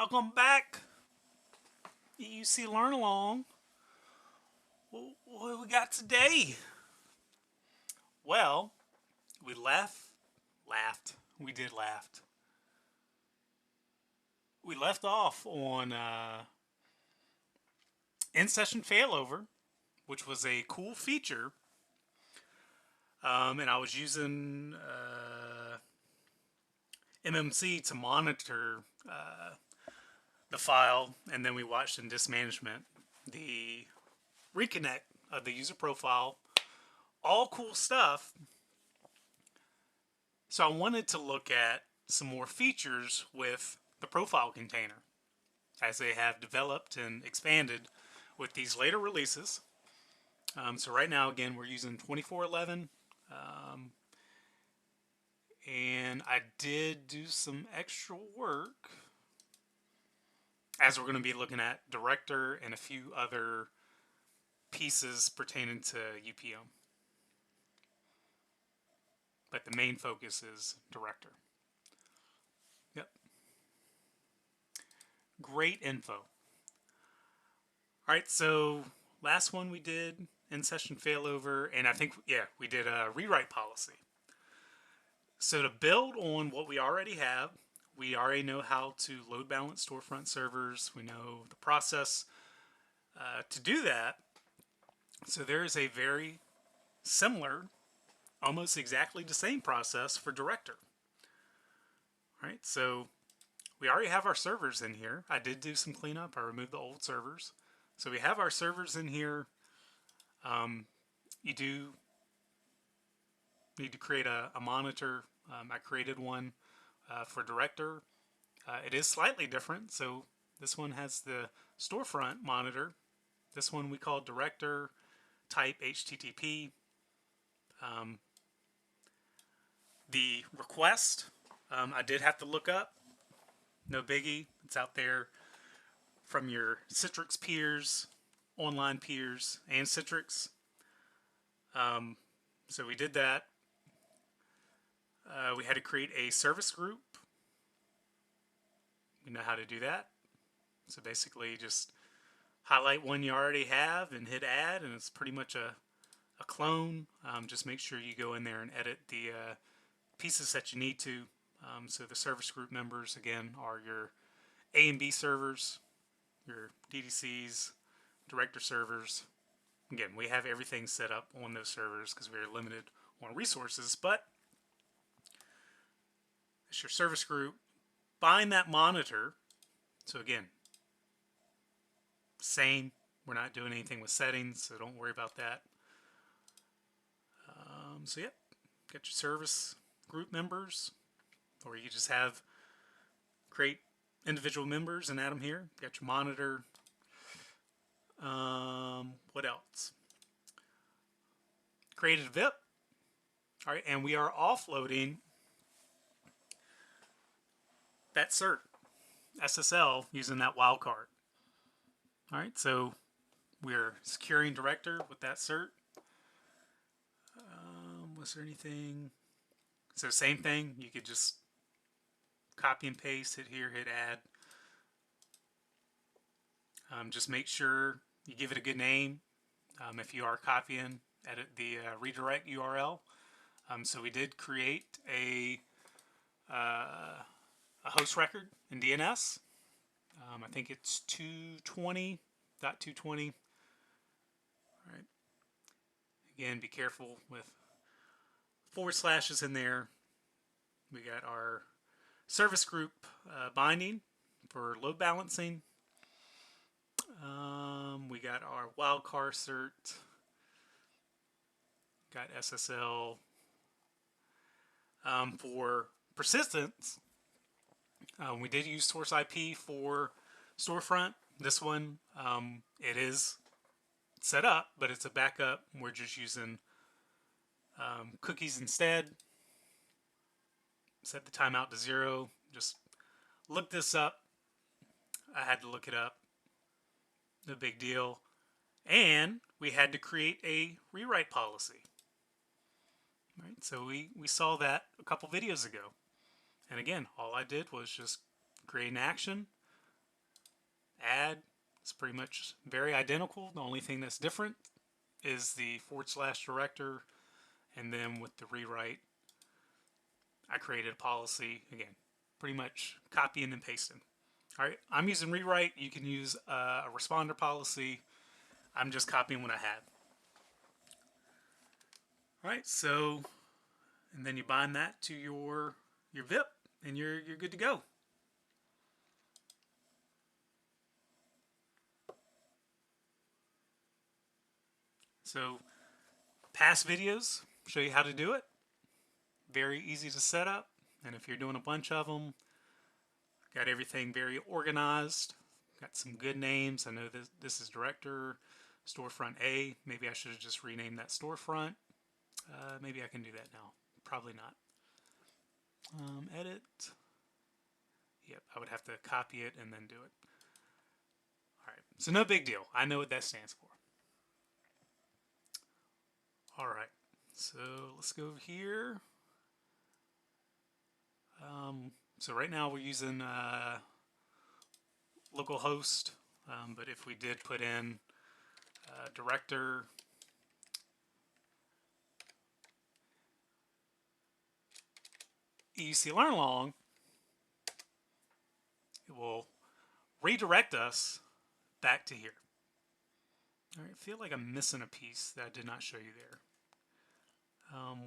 Welcome back, EUC Learn Along. What we got today? Well, we laughed. We did laughed. We left off on in-session failover, which was a cool feature. And I was using MMC to monitor the file, and then we watched in disk management the reconnect of the user profile. All cool stuff. So I wanted to look at some more features with the profile container as they have developed and expanded with these later releases. So right now, again, we're using 24.11. And I did do some extra work as we're going to be looking at Director and a few other pieces pertaining to UPM. But the main focus is Director. Yep. Great info. All right, so last one we did in-session failover, and I think, we did a rewrite policy. So to build on what we already have, we already know how to load balance storefront servers. We know the process to do that. So there is a very similar, almost exactly the same process for Director. All right, so we already have our servers in here. I did do some cleanup. I removed the old servers. So we have our servers in here. You do need to create a monitor. I created one for Director. It is slightly different. So this one has the storefront monitor. This one we call Director type HTTP. The request, I did have to look up. No biggie. It's out there from your Citrix peers, online peers, and Citrix. So we did that. We had to create a service group. We know how to do that. So basically just highlight one you already have and hit add, and it's pretty much a clone. Just make sure you go in there and edit the pieces that you need to. So the service group members, again, are your A and B servers, your DDCs, Director servers. Again, we have everything set up on those servers because we are limited on resources, but it's your service group. Bind that monitor. So again, same. We're not doing anything with settings, so don't worry about that. So yep, got your service group members, or you just have create individual members and add them here. Got your monitor. What else? Created a VIP. All right, and we are offloading that cert, SSL, using that wildcard. All right, so we're securing Director with that cert. Was there anything? So same thing. You could just copy and paste, hit here, hit add. Just make sure you give it a good name. If you are copying, edit the redirect URL. So we did create a host record in DNS. I think it's 220.220. All right. Again, be careful with forward slashes in there. We got our service group binding for load balancing. We got our wildcard cert. Got SSL. For persistence, we did use source IP for storefront. This one, it is set up, but it's a backup. We're just using cookies instead. Set the timeout to 0. Just look this up. I had to look it up. No big deal. And we had to create a rewrite policy. Right, so we saw that a couple videos ago. And again, all I did was just create an action, add is pretty much very identical. The only thing that's different is the / director, and then with the rewrite, I created a policy. Again, pretty much copying and pasting. All right, I'm using rewrite. You can use a responder policy. I'm just copying what I have. All right, so, and then you bind that to your VIP, and you're good to go. So, past videos show you how to do it. Very easy to set up, and if you're doing a bunch of them, got everything very organized. Got some good names. I know this is director, storefront A. Maybe I should have just renamed that storefront. Maybe I can do that now. Probably not. Edit. Yep, I would have to copy it and then do it. All right, so no big deal. I know what that stands for. All right, so let's go over here. So right now we're using localhost, but if we did put in director, EUC learn along, it will redirect us back to here. All right, I feel like I'm missing a piece that I did not show you there.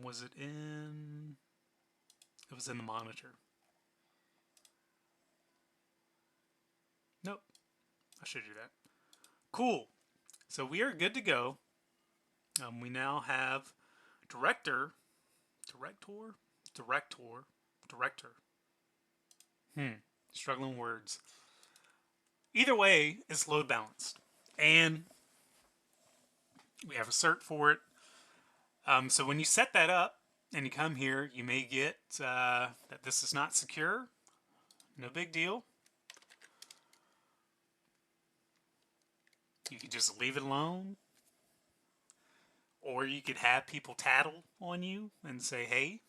Was it in? It was in the monitor. Nope, I should do that. Cool. So we are good to go. We now have director. Struggling words. Either way, it's load balanced. And we have a cert for it. So when you set that up and you come here, you may get that this is not secure. No big deal. You could just leave it alone. Or you could have people tattle on you and say, hey,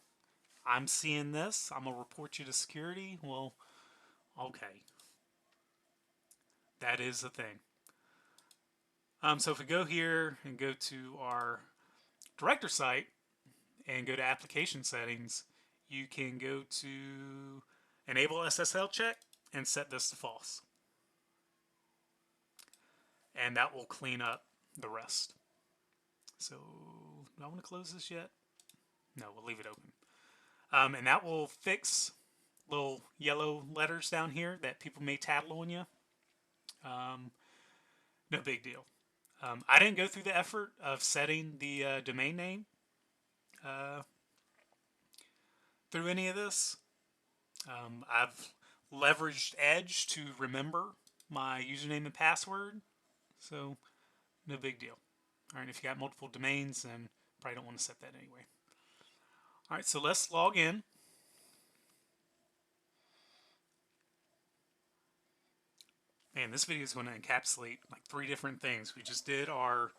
I'm seeing this. I'm going to report you to security. Well, okay. That is the thing. So if we go here and go to our director site and go to application settings, you can go to enable SSL check and set this to false. And that will clean up the rest. So, do I want to close this yet? No, we'll leave it open. And that will fix little yellow letters down here that people may tattle on you. No big deal. I didn't go through the effort of setting the domain name through any of this. I've leveraged Edge to remember my username and password, so no big deal. All right, if you got multiple domains, then probably don't want to set that anyway. All right, so let's log in. Man, this video is going to encapsulate like 3 different things. We just did our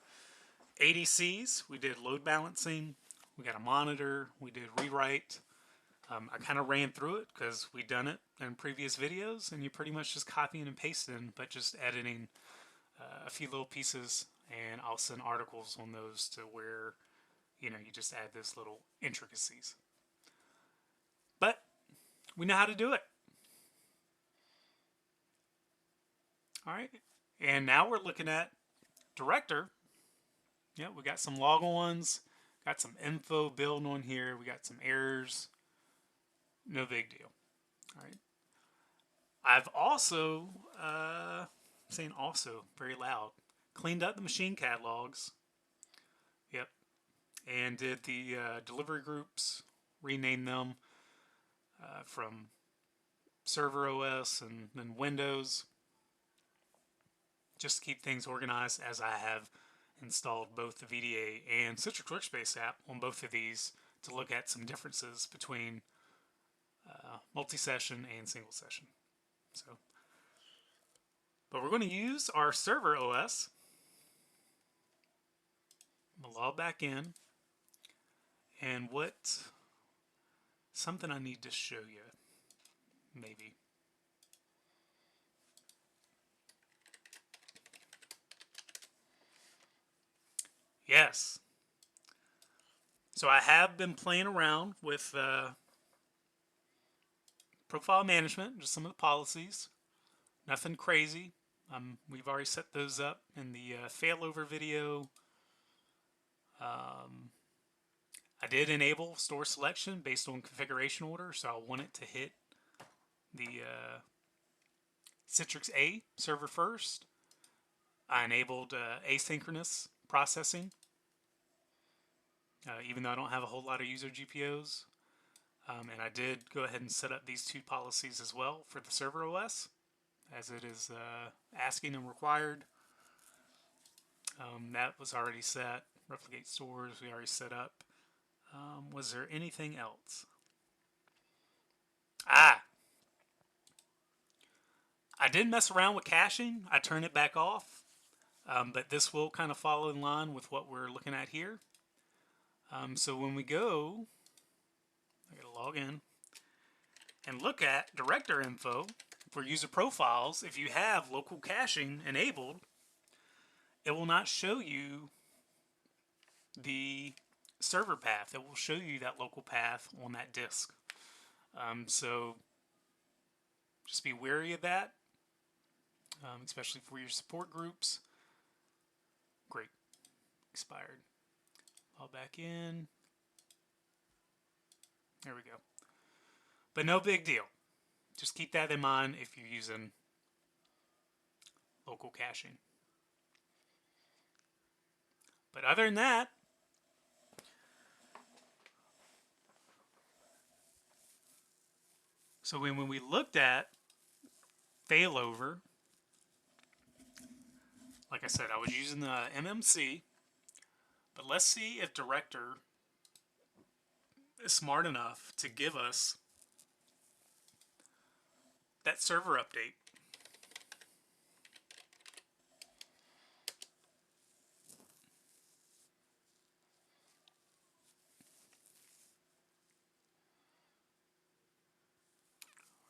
ADCs, we did load balancing, we got a monitor, we did rewrite. I kind of ran through it because we've done it in previous videos, and you pretty much just copying and pasting, but just editing a few little pieces, and I'll send articles on those to where, you know, you just add those little intricacies. But we know how to do it. All right, and now we're looking at director. Yeah, we got some log-ons, got some info building on here, we got some errors. No big deal. All right. I've also, saying also very loud, cleaned up the machine catalogs. Yep. And did the delivery groups, renamed them from Server OS and then Windows, just to keep things organized, as I have installed both the VDA and Citrix Workspace app on both of these to look at some differences between multi-session and single session. So, but we're going to use our server OS. I'm going to log back in, and something I need to show you, maybe. Yes. So I have been playing around with profile management, just some of the policies. Nothing crazy. We've already set those up in the failover video. Um, I did enable store selection based on configuration order, so I want it to hit the Citrix A server first. I enabled asynchronous processing, even though I don't have a whole lot of user GPOs. And I did go ahead and set up these two policies as well for the server OS, as it is asking and required. That was already set. Replicate stores, we already set up. Was there anything else? Ah, I did mess around with caching. I turned it back off, but this will kind of follow in line with what we're looking at here. So when we go, I gotta log in and look at director info for user profiles. If you have local caching enabled, it will not show you the server path. It will show you that local path on that disk. So just be wary of that, especially for your support groups. Great. Expired. Log back in. There we go. But no big deal. Just keep that in mind if you're using local caching. But other than that, so when we looked at failover, like I said, I was using the MMC, but let's see if director is smart enough to give us that server update.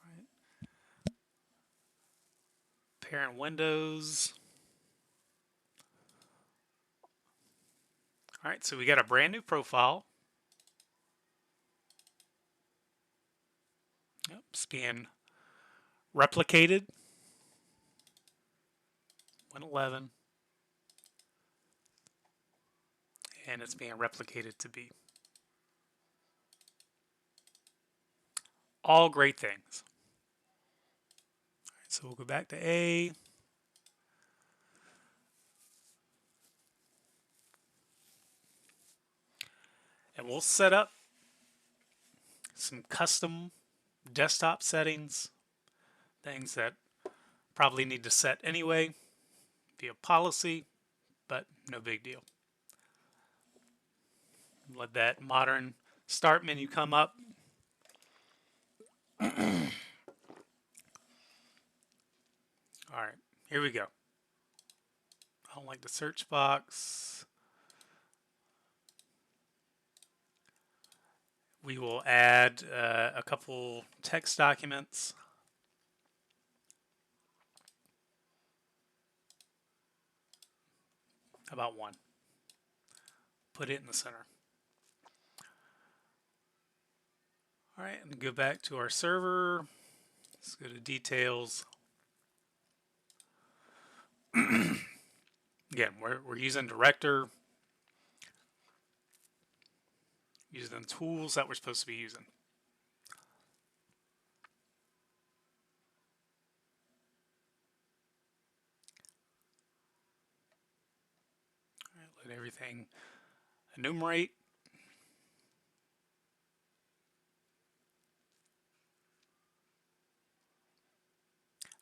Right. Parent Windows. All right, so we got a brand new profile. Yep, it's being replicated. 111. And it's being replicated to B. All great things. All right, so we'll go back to A. And we'll set up some custom desktop settings, things that probably need to set anyway via policy, but no big deal. Let that modern start menu come up. All right, here we go. I don't like the search box. We will add a couple text documents. About one. Put it in the center. All right, and go back to our server. Let's go to details. Again, we're using director, using the tools that we're supposed to be using. All right, let everything enumerate.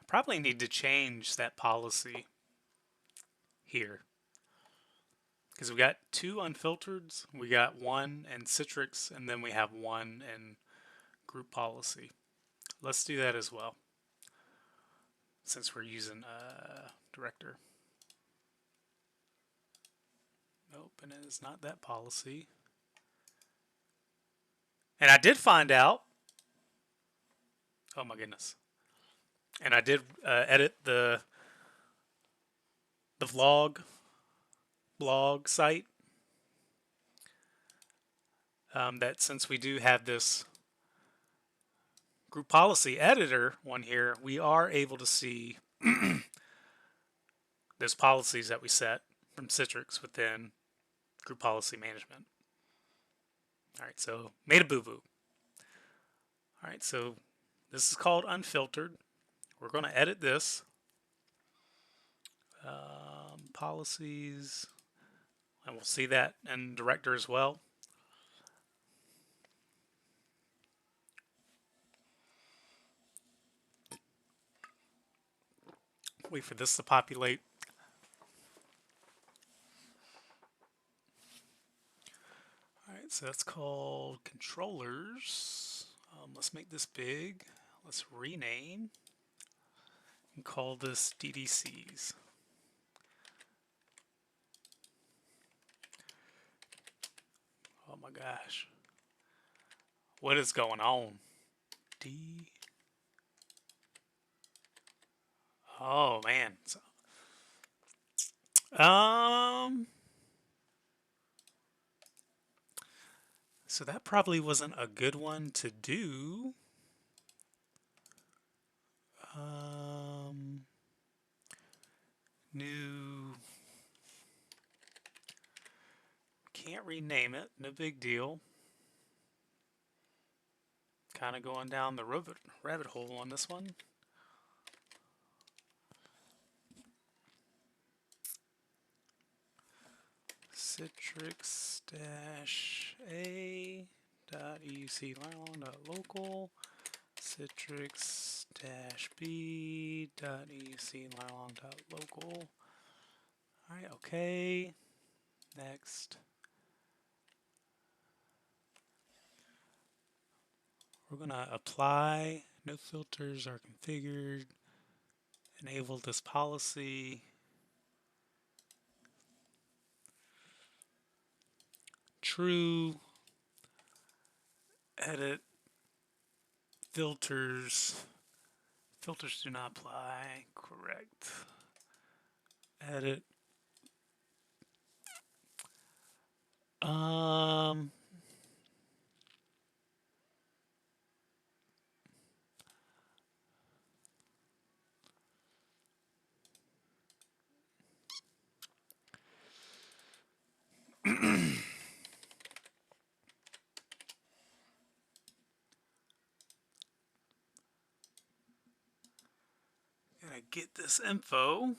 I probably need to change that policy here, because we got two unfiltered, we got one in Citrix, and then we have one in group policy. Let's do that as well, since we're using director. Nope, and it is not that policy. And I did find out, oh my goodness, and I did edit the blog site that since we do have this group policy editor one here, we are able to see those policies that we set from Citrix within group policy management. All right, so made a boo-boo. All right, so this is called unfiltered. We're going to edit this. Policies, and we'll see that in director as well. Wait for this to populate. All right, so that's called controllers. Let's make this big. Let's rename and call this DDCs. Oh my gosh. What is going on? D. Oh man. So that probably wasn't a good one to do. New. Can't rename it. No big deal. Kind of going down the rabbit hole on this one. Citrix -a .euc local Citrix -b .euc local. All right, okay. Next. We're gonna apply. No filters are configured. Enable this policy. True. Edit. Filters. Filters do not apply. Correct. Edit. Gotta get this info.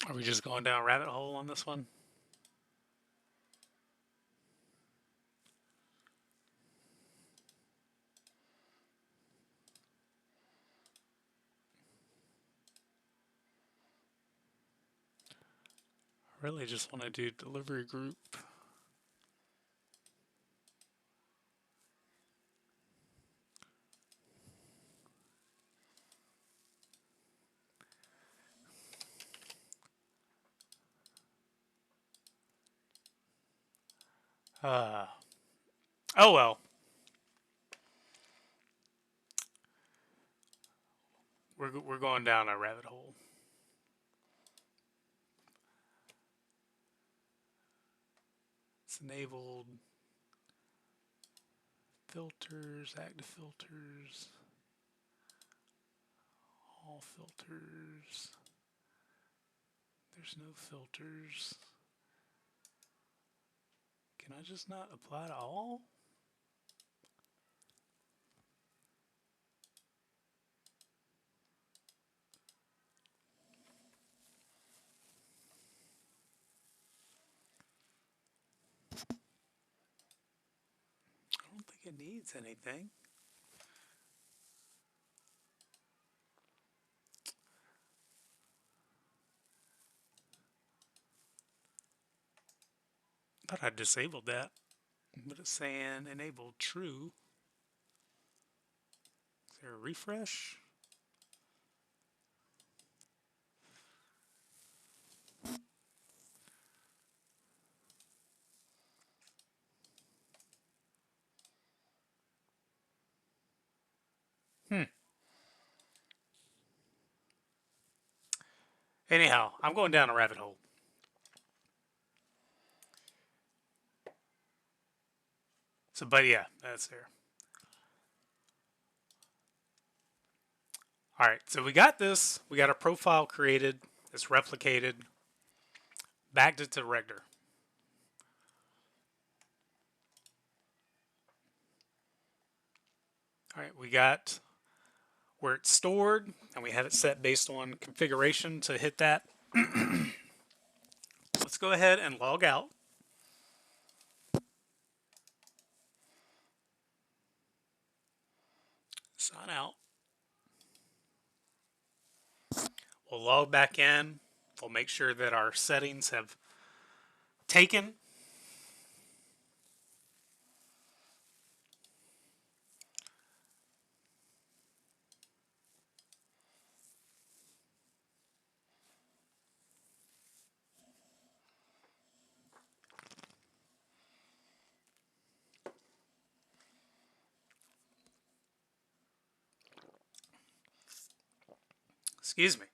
Are we just going down a rabbit hole on this one? I really just want to do delivery group. Oh well. We're going down a rabbit hole. It's enabled. Filters, active filters, all filters. There's no filters. Can I just not apply to all? I don't think it needs anything. thought I disabled that, but it's saying enable true. Is there a refresh? Anyhow, I'm going down a rabbit hole. So, but yeah, that's there. All right, so we got this. We got a profile created. It's replicated. Backed it to Regner. All right, we got where it's stored, and we have it set based on configuration to hit that. Let's go ahead and log out. Sign out. We'll log back in. We'll make sure that our settings have taken. Excuse me.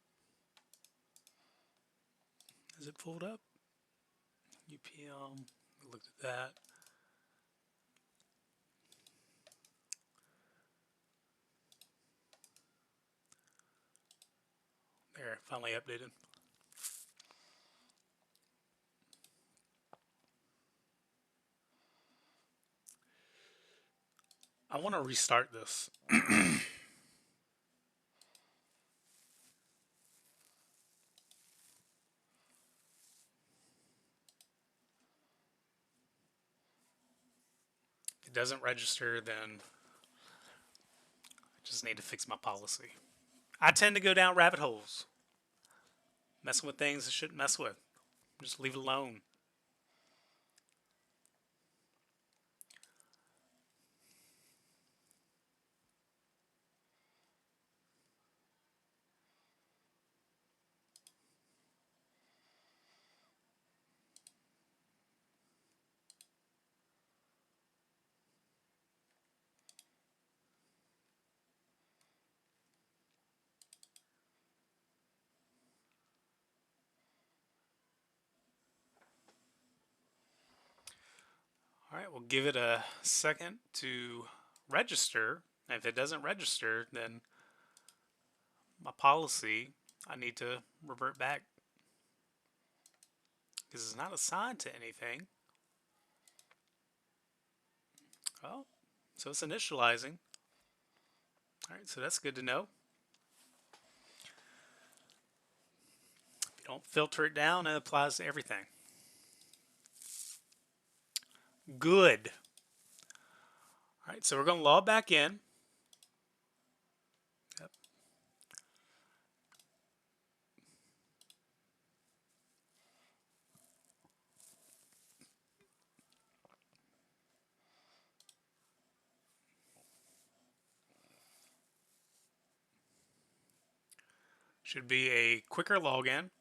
Is it pulled up? UPM. We looked at that. There, finally updated. I want to restart this. If it doesn't register, then I just need to fix my policy. I tend to go down rabbit holes, messing with things I shouldn't mess with. Just leave it alone. All right, we'll give it a second to register. And if it doesn't register, then my policy, I need to revert back because it's not assigned to anything. Oh, so it's initializing. All right, so that's good to know. If you don't filter it down, it applies to everything. Good. All right, so we're going to log back in. Yep. Should be a quicker login.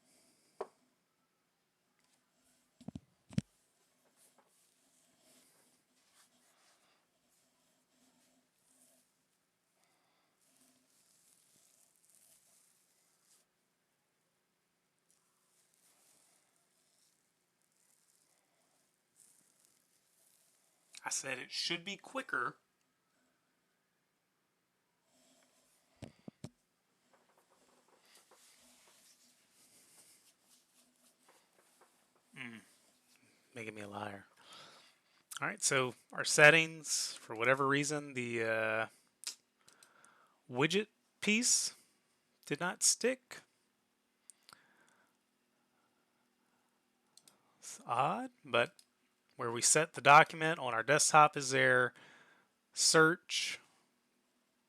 I said it should be quicker. Making me a liar. All right, so our settings, for whatever reason, the widget piece did not stick. It's odd, but where we set the document on our desktop is there. Search,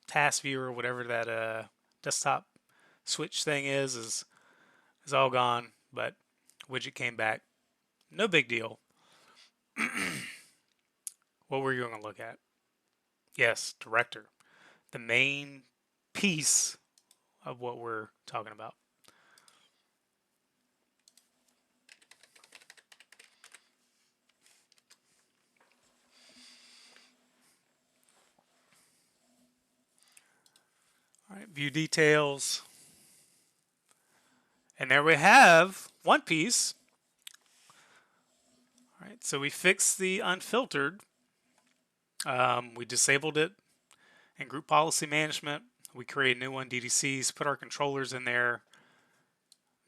task viewer, whatever that desktop switch thing is all gone, but widget came back. No big deal. What were you going to look at? Yes, director. The main piece of what we're talking about. All right, view details. And there we have one piece. All right, so we fixed the unfiltered. We disabled it in group policy management. We create a new one, DDCs, put our controllers in there.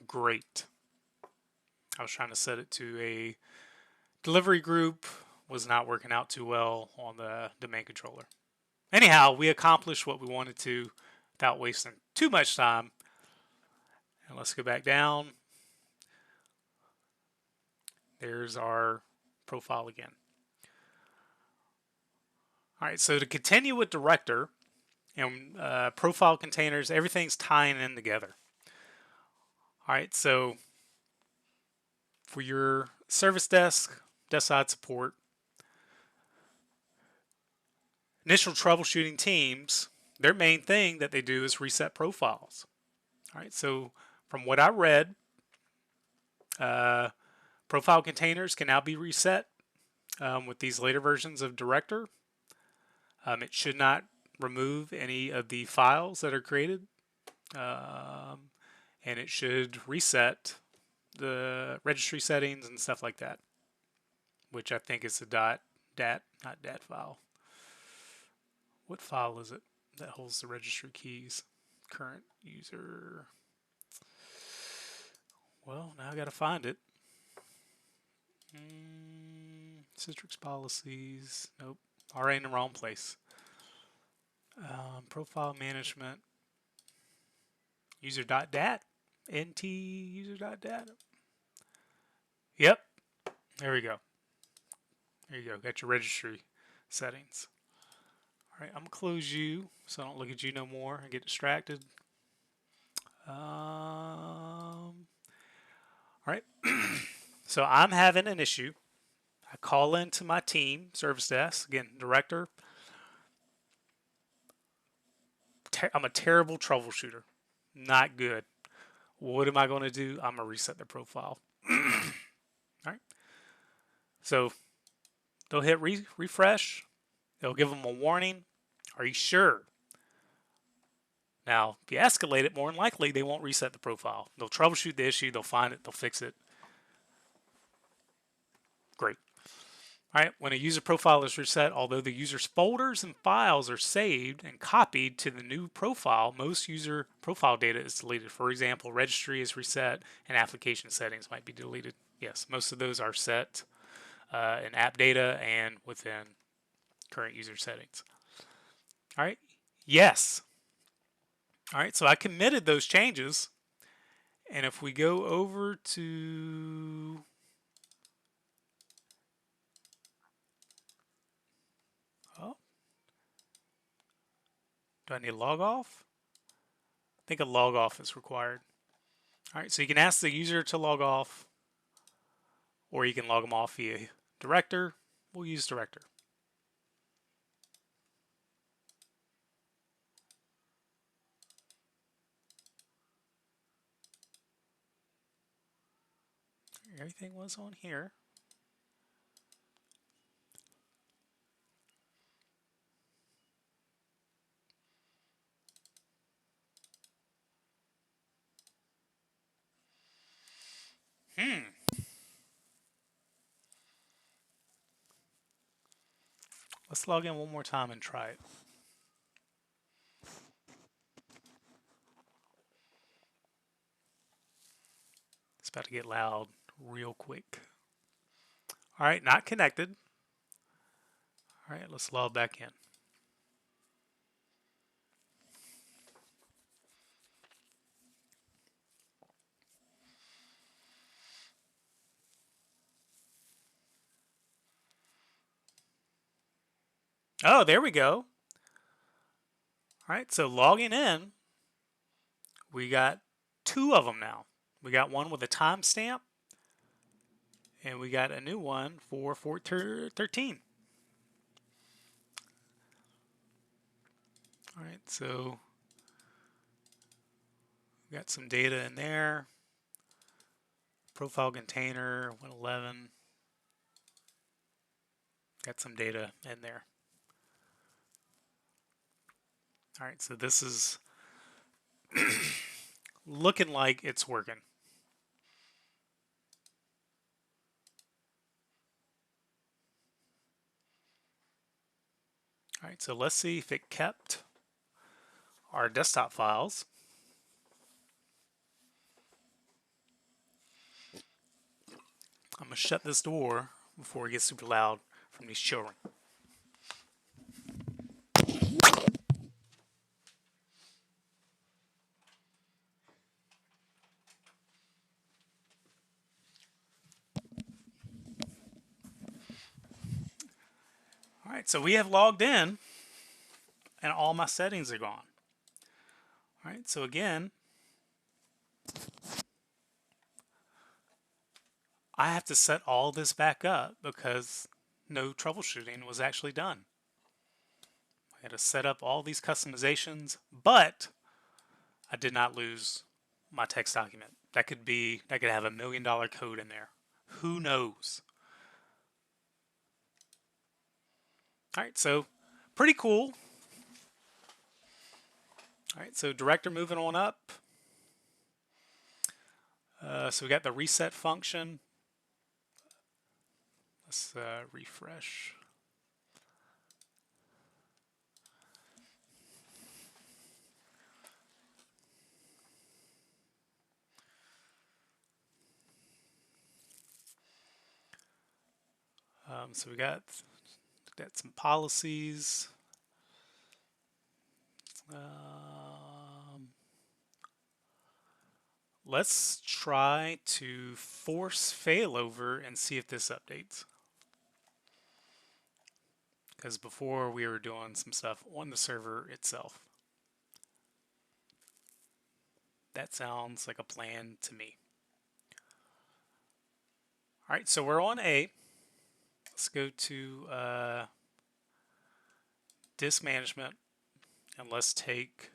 Great. I was trying to set it to a delivery group, was not working out too well on the domain controller. Anyhow, we accomplished what we wanted to without wasting too much time. And let's go back down. There's our profile again. All right, so to continue with director and profile containers, everything's tying in together. All right, so for your service desk, desk side support, initial troubleshooting teams, their main thing that they do is reset profiles. All right, so from what I read, profile containers can now be reset with these later versions of Director. It should not remove any of the files that are created, and it should reset the registry settings and stuff like that, which I think is a not dat file. What file is it that holds the registry keys? Current user. Well, now I got to find it. Citrix policies. Nope. Already in the wrong place. Profile management. User.dat. NT user.dat. Yep. There we go. There you go. Got your registry settings. All right. I'm going to close you so I don't look at you no more and get distracted. All right. So I'm having an issue. I call into my team, service desk, again, director. I'm a terrible troubleshooter. Not good. What am I going to do? I'm going to reset the profile. All right. So they'll hit refresh. They'll give them a warning. Are you sure? Now, if you escalate it, more than likely they won't reset the profile. They'll troubleshoot the issue. They'll find it. They'll fix it. Great. All right, when a user profile is reset, although the user's folders and files are saved and copied to the new profile, most user profile data is deleted. For example, registry is reset and application settings might be deleted. Yes, most of those are set in app data and within current user settings. All right, yes. All right, so I committed those changes. And if we go over to do I need to log off? I think a log off is required. All right, so you can ask the user to log off, or you can log them off via director. We'll use director. Everything was on here. Let's log in one more time and try it. It's about to get loud real quick. All right, not connected. All right, let's log back in. Oh, there we go. All right, so logging in, we got two of them now. We got one with a timestamp And we got a new one for 413. All right, so we got some data in there. Profile container 111. Got some data in there. All right, so this is looking like it's working. All right, so let's see if it kept our desktop files. I'm gonna shut this door before it gets super loud from these children. All right, so we have logged in and all my settings are gone. All right, so again, I have to set all this back up because no troubleshooting was actually done. I had to set up all these customizations, but I did not lose my text document. That could have $1 million code in there. Who knows? All right, so pretty cool. All right, so director moving on up. So we got the reset function. Let's refresh. So we got some policies. Let's try to force failover and see if this updates. Because before we were doing some stuff on the server itself. That sounds like a plan to me. All right, so we're on A. Let's go to disk management and let's take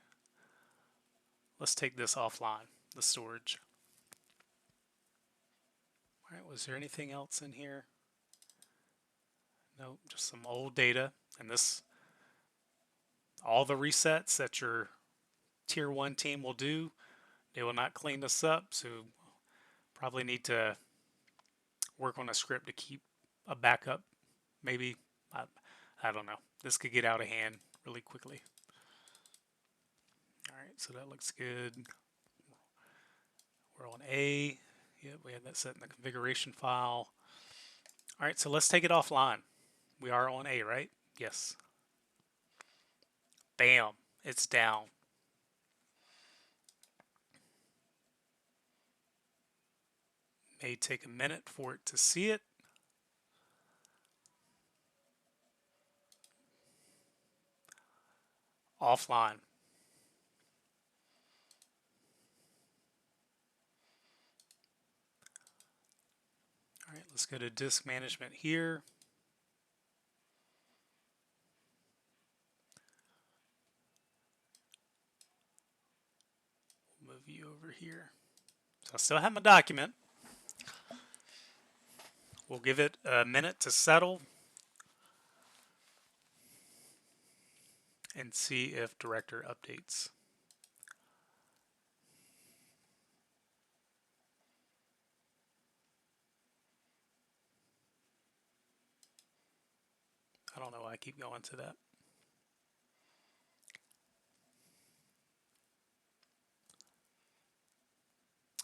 this offline, the storage. All right, was there anything else in here? Nope, just some old data. And this, all the resets that your tier 1 team will do, they will not clean this up, so probably need to work on a script to keep a backup. Maybe, I don't know. This could get out of hand really quickly. All right, so that looks good. We're on A. Yep, we have that set in the configuration file. All right, so let's take it offline. We are on A, right? Yes. Bam, it's down. May take a minute for it to see it. Offline. All right, let's go to disk management here. We'll move you over here. So I still have my document. We'll give it a minute to settle and see if director updates. I don't know why I keep going to that.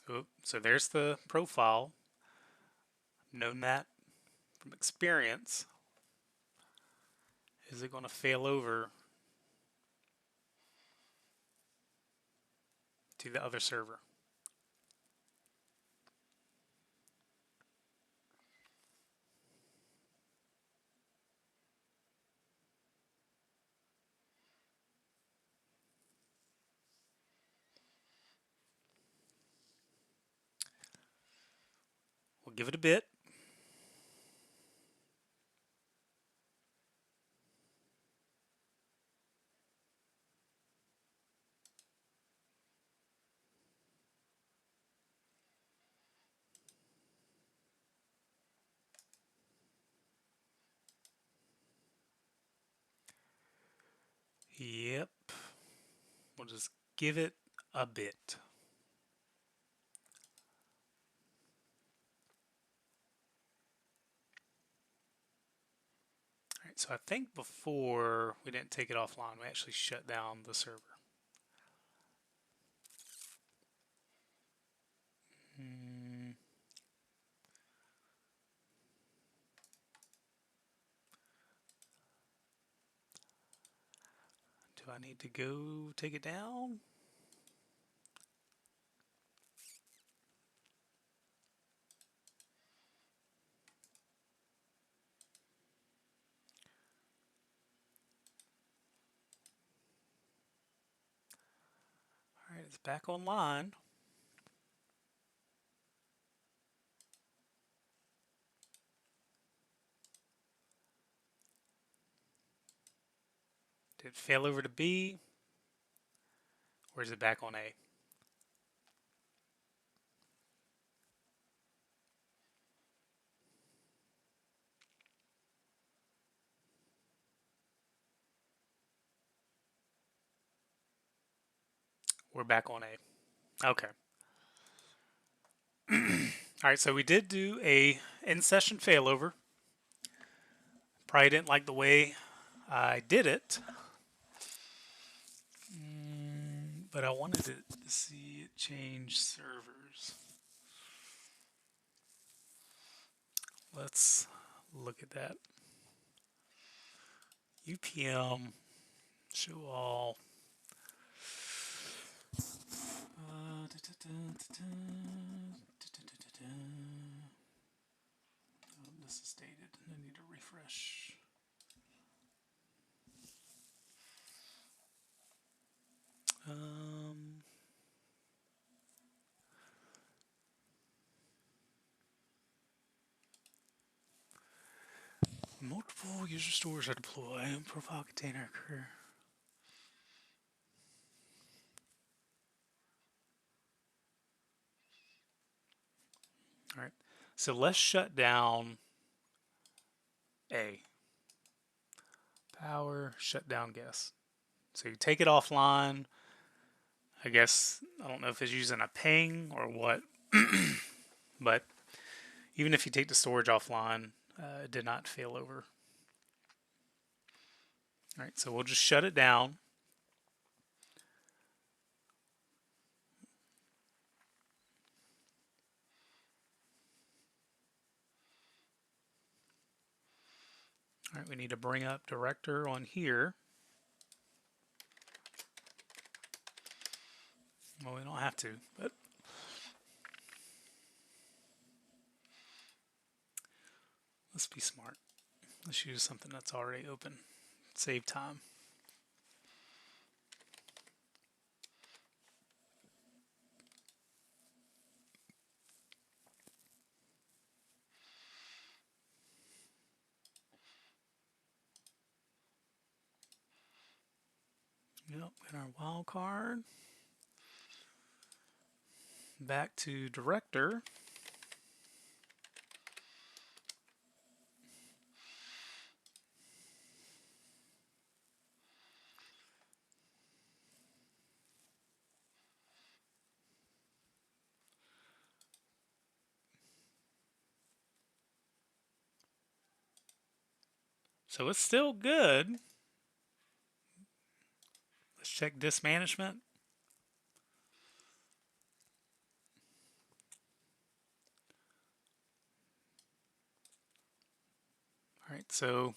Oh, so there's the profile. Known that from experience. Is it going to fail over to the other server? We'll give it a bit. Yep. We'll just give it a bit. All right, so I think before we didn't take it offline, we actually shut down the server. Do I need to go take it down? All right, it's back online. Did it fail over to B? Or is it back on A? We're back on A. Okay. All right, so we did do a in-session failover. Probably didn't like the way I did it. But I wanted to see it change servers. Let's look at that. UPM, show all. This is dated. I need to refresh. Multiple user stores are deployed. Profile container occur. All right. So let's shut down A. Power, shut down guest. So you take it offline. I guess, I don't know if it's using a ping or what, but even if you take the storage offline, it did not fail over. All right, so we'll just shut it down. All right, we need to bring up director on here. Well, we don't have to, but let's be smart. Let's use something that's already open. Save time. Yep, got our wildcard. Back to director. So it's still good. Let's check disk management. All right, so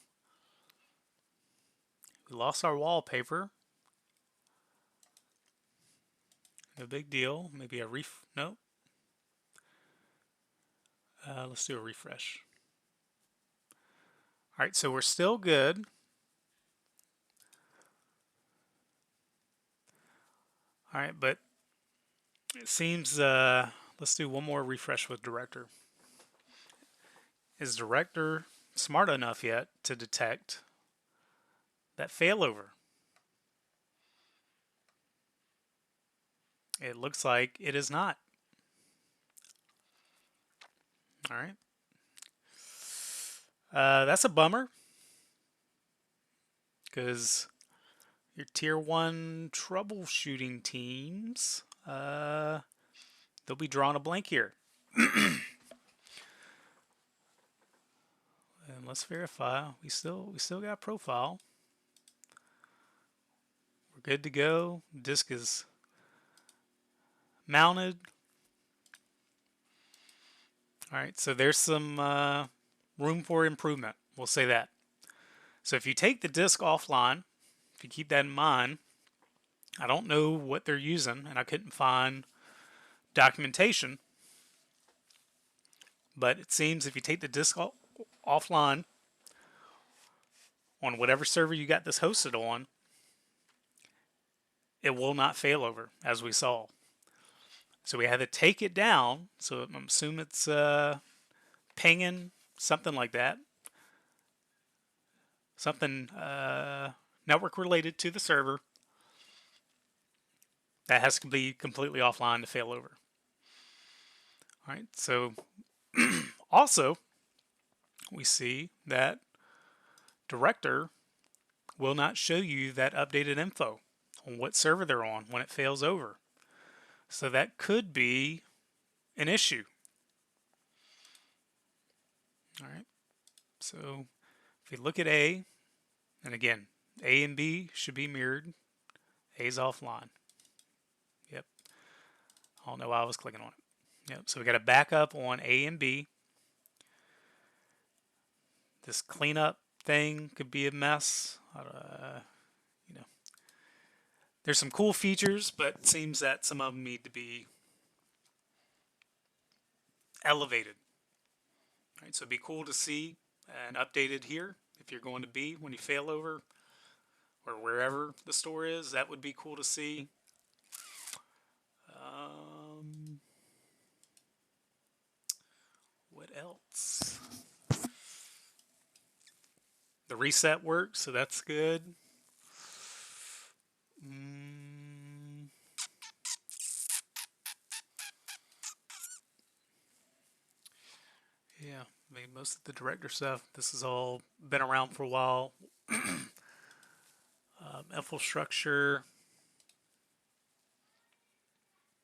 we lost our wallpaper. No big deal. Maybe a no. Let's do a refresh. All right, so we're still good. All right, but it seems, let's do one more refresh with director. Is director smart enough yet to detect that failover? It looks like it is not. All right. That's a bummer because, your tier 1 troubleshooting teams, they'll be drawing a blank here. And let's verify. We still got a profile. We're good to go. Disk is mounted. All right, so there's some room for improvement. We'll say that. So if you take the disk offline, if you keep that in mind, I don't know what they're using, and I couldn't find documentation, but it seems if you take the disk offline on whatever server you got this hosted on, it will not fail over, as we saw. So we had to take it down, so I'm assuming it's pinging, something like that. Something network related to the server that has to be completely offline to fail over. All right, so also we see that director will not show you that updated info on what server they're on when it fails over. So that could be an issue. All right, so if we look at A, and again, A and B should be mirrored. A's offline. Yep. I don't know why I was clicking on it. Yep. So we got a backup on A and B. This cleanup thing could be a mess. You know, there's some cool features, but it seems that some of them need to be elevated. All right, so it'd be cool to see and updated here if you're going to B when you fail over or wherever the store is. That would be cool to see. What else? The reset works, so that's good. Yeah, I mean, most of the director stuff, this has all been around for a while. Infrastructure,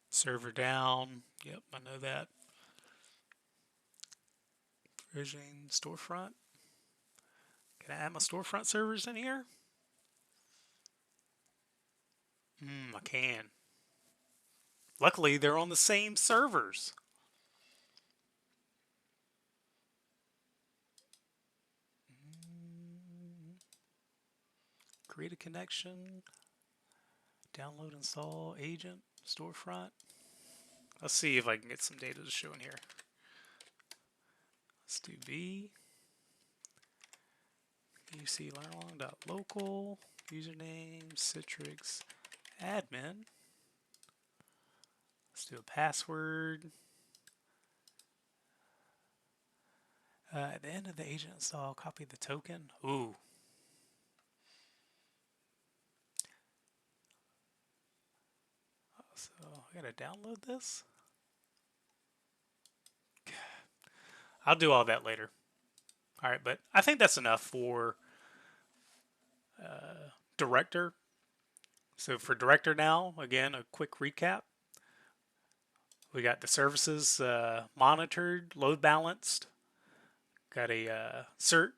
server down. Yep, I know that. Provisioning, storefront. Can I add my storefront servers in here? I can. Luckily, they're on the same servers. Create a connection. Download, install, agent, storefront. Let's see if I can get some data to show in here. Let's do B. uclearnalong.local, username, Citrix, admin. Let's do a password. At the end of the agent install, copy the token. Ooh. So I gotta download this. I'll do all that later. All right, but I think that's enough for director. So for director now, again, a quick recap. We got the services monitored, load balanced. Got a cert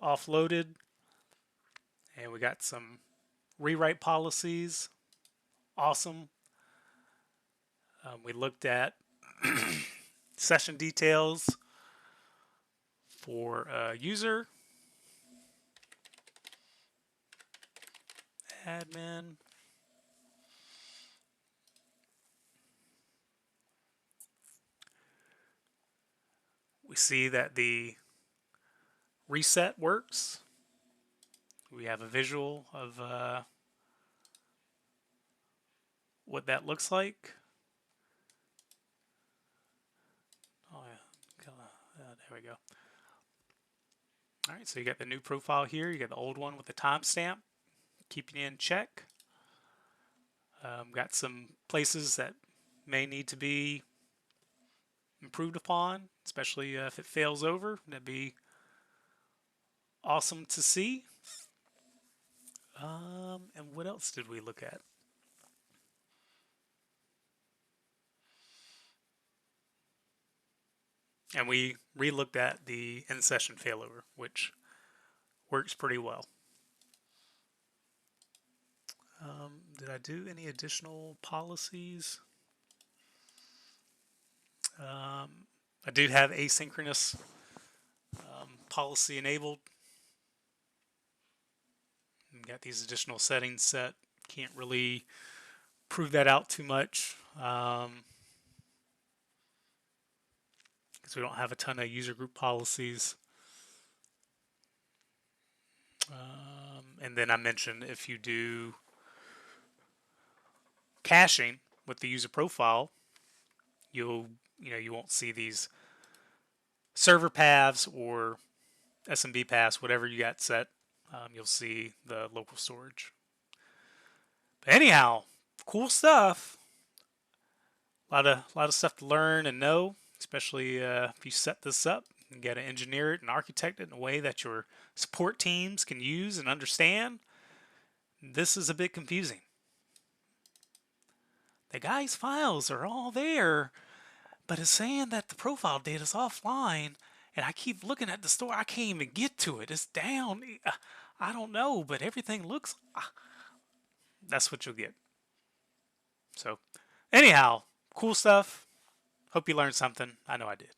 offloaded. And we got some rewrite policies. Awesome. We looked at session details for user, admin, we see that the reset works. We have a visual of what that looks like. Oh yeah, there we go. All right, so you got the new profile here. You got the old one with the timestamp, keeping you in check. Got some places that may need to be improved upon, especially if it fails over. That'd be awesome to see. And what else did we look at? And we re-looked at the in-session failover, which works pretty well. Did I do any additional policies? I do have asynchronous policy enabled. Got these additional settings set. Can't really prove that out too much because we don't have a ton of user group policies. And then I mentioned if you do caching with the user profile, you won't see these server paths or SMB paths, whatever you got set. You'll see the local storage. But anyhow, cool stuff. A lot of stuff to learn and know, especially if you set this up. You got to engineer it and architect it in a way that your support teams can use and understand. This is a bit confusing. The guy's files are all there, but it's saying that the profile data is offline, and I keep looking at the store. I can't even get to it. It's down. I don't know, but everything looks. That's what you'll get. So, anyhow, cool stuff. Hope you learned something. I know I did.